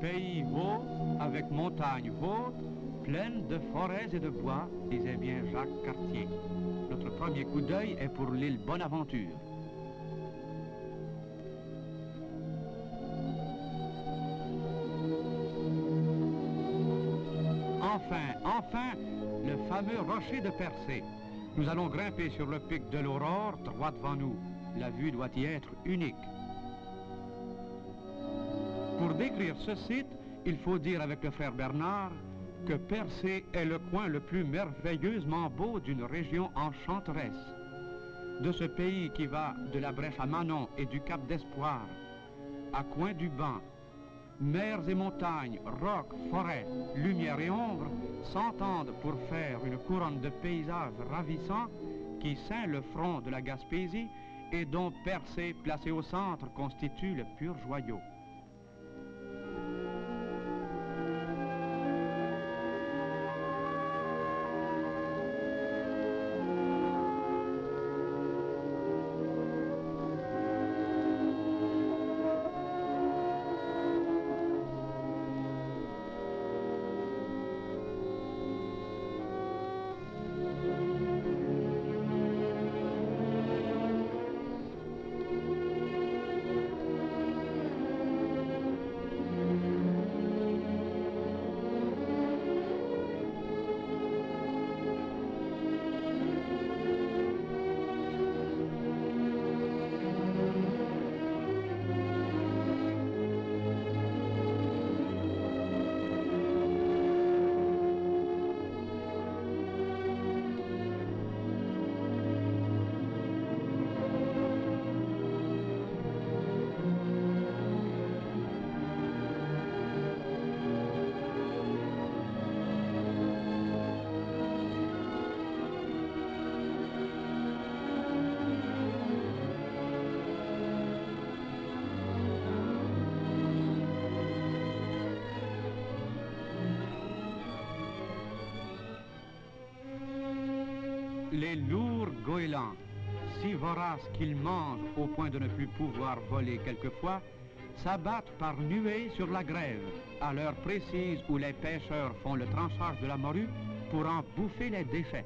pays vaut, avec montagne vaute, pleine de forêts et de bois, disait bien Jacques Cartier. Notre premier coup d'œil est pour l'île Bonaventure. Enfin, le fameux rocher de Percé. Nous allons grimper sur le pic de l'Aurore, droit devant nous. La vue doit y être unique. Pour décrire ce site, il faut dire avec le frère Bernard que Percé est le coin le plus merveilleusement beau d'une région enchanteresse. De ce pays qui va de la Brèche à Manon et du Cap d'Espoir à Coin-du-Banc, mers et montagnes, rocs, forêts, lumière et ombre s'entendent pour faire une couronne de paysages ravissants qui ceint le front de la Gaspésie et dont Percé, placé au centre, constitue le pur joyau. Les lourds goélands, si voraces qu'ils mangent au point de ne plus pouvoir voler quelquefois, s'abattent par nuées sur la grève, à l'heure précise où les pêcheurs font le tranchage de la morue pour en bouffer les déchets.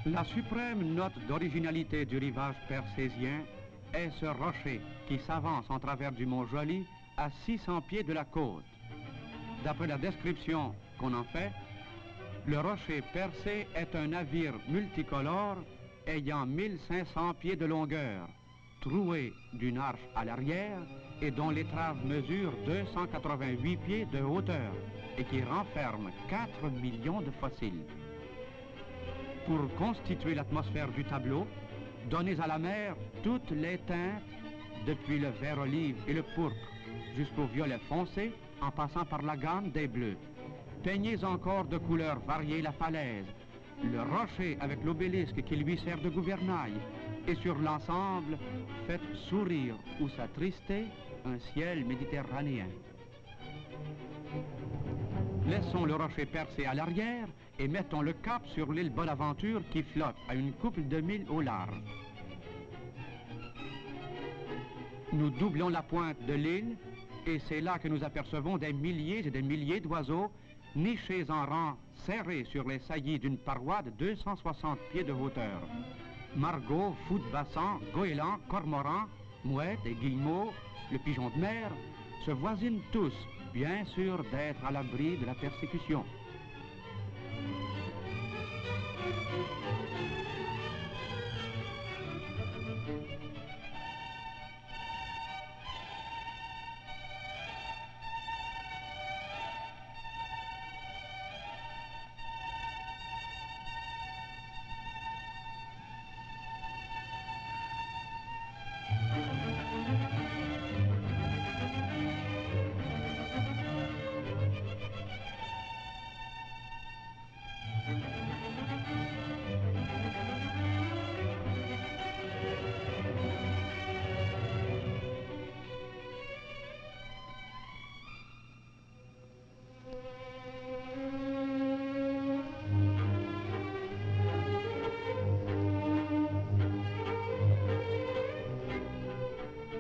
La suprême note d'originalité du rivage percésien est ce rocher qui s'avance en travers du mont Joly à 600 pieds de la côte. D'après la description qu'on en fait, le rocher Percé est un navire multicolore ayant 1500 pieds de longueur, troué d'une arche à l'arrière et dont l'étrave mesure 288 pieds de hauteur et qui renferme 4 millions de fossiles. Pour constituer l'atmosphère du tableau, donnez à la mer toutes les teintes, depuis le vert olive et le pourpre jusqu'au violet foncé, en passant par la gamme des bleus. Peignez encore de couleurs variées la falaise, le rocher avec l'obélisque qui lui sert de gouvernail, et sur l'ensemble, faites sourire ou s'attrister un ciel méditerranéen. Laissons le rocher Percé à l'arrière et mettons le cap sur l'île Bonaventure qui flotte à une couple de milles au large. Nous doublons la pointe de l'île et c'est là que nous apercevons des milliers et des milliers d'oiseaux nichés en rang serrés sur les saillies d'une paroi de 260 pieds de hauteur. Margots, fous de bassan, goélands, cormorans, mouettes et guillemots, le pigeon de mer, se voisinent tous, bien sûr d'être à l'abri de la persécution.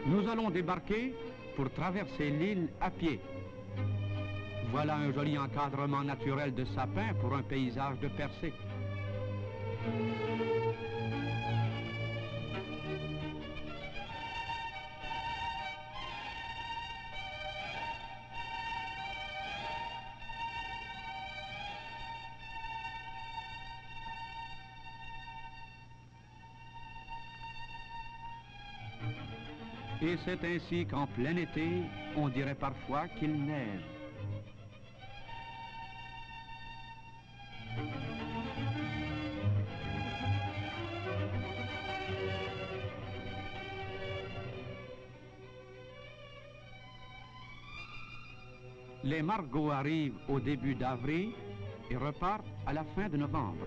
Nous allons débarquer pour traverser l'île à pied. Voilà un joli encadrement naturel de sapins pour un paysage de Persée. Et c'est ainsi qu'en plein été, on dirait parfois qu'il neige. Les margots arrivent au début d'avril et repartent à la fin de novembre.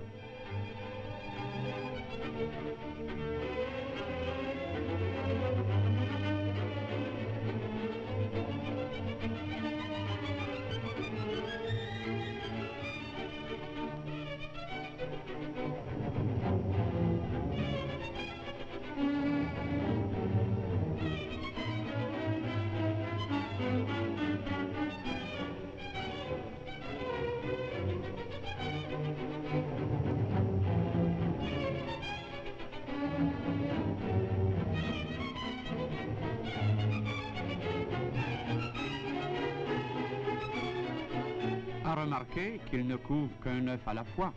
À remarquer qu'il ne couvre qu'un œuf à la fois.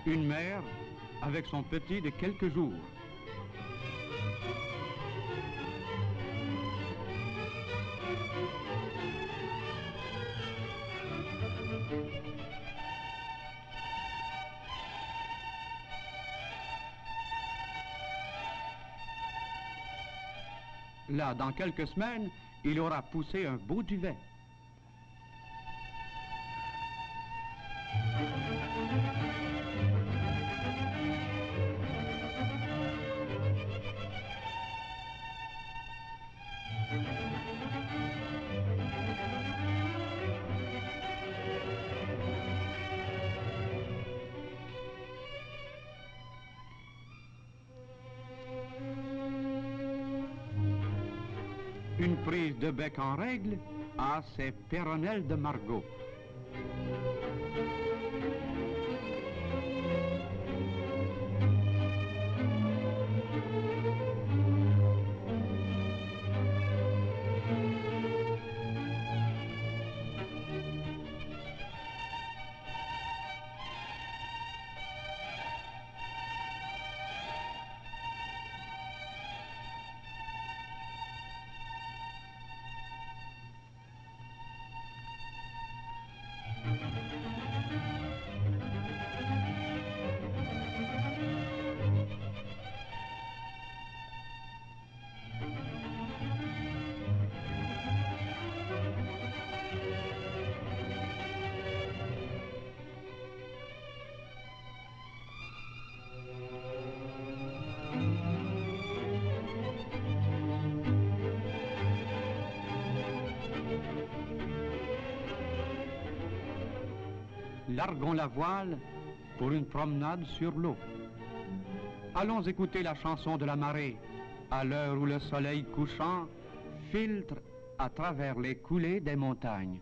Une mère avec son petit de quelques jours. Là, dans quelques semaines, il aura poussé un beau duvet. Une prise de bec en règle à ses péronnelles de Margot. Larguons la voile pour une promenade sur l'eau. Allons écouter la chanson de la marée, à l'heure où le soleil couchant filtre à travers les coulées des montagnes.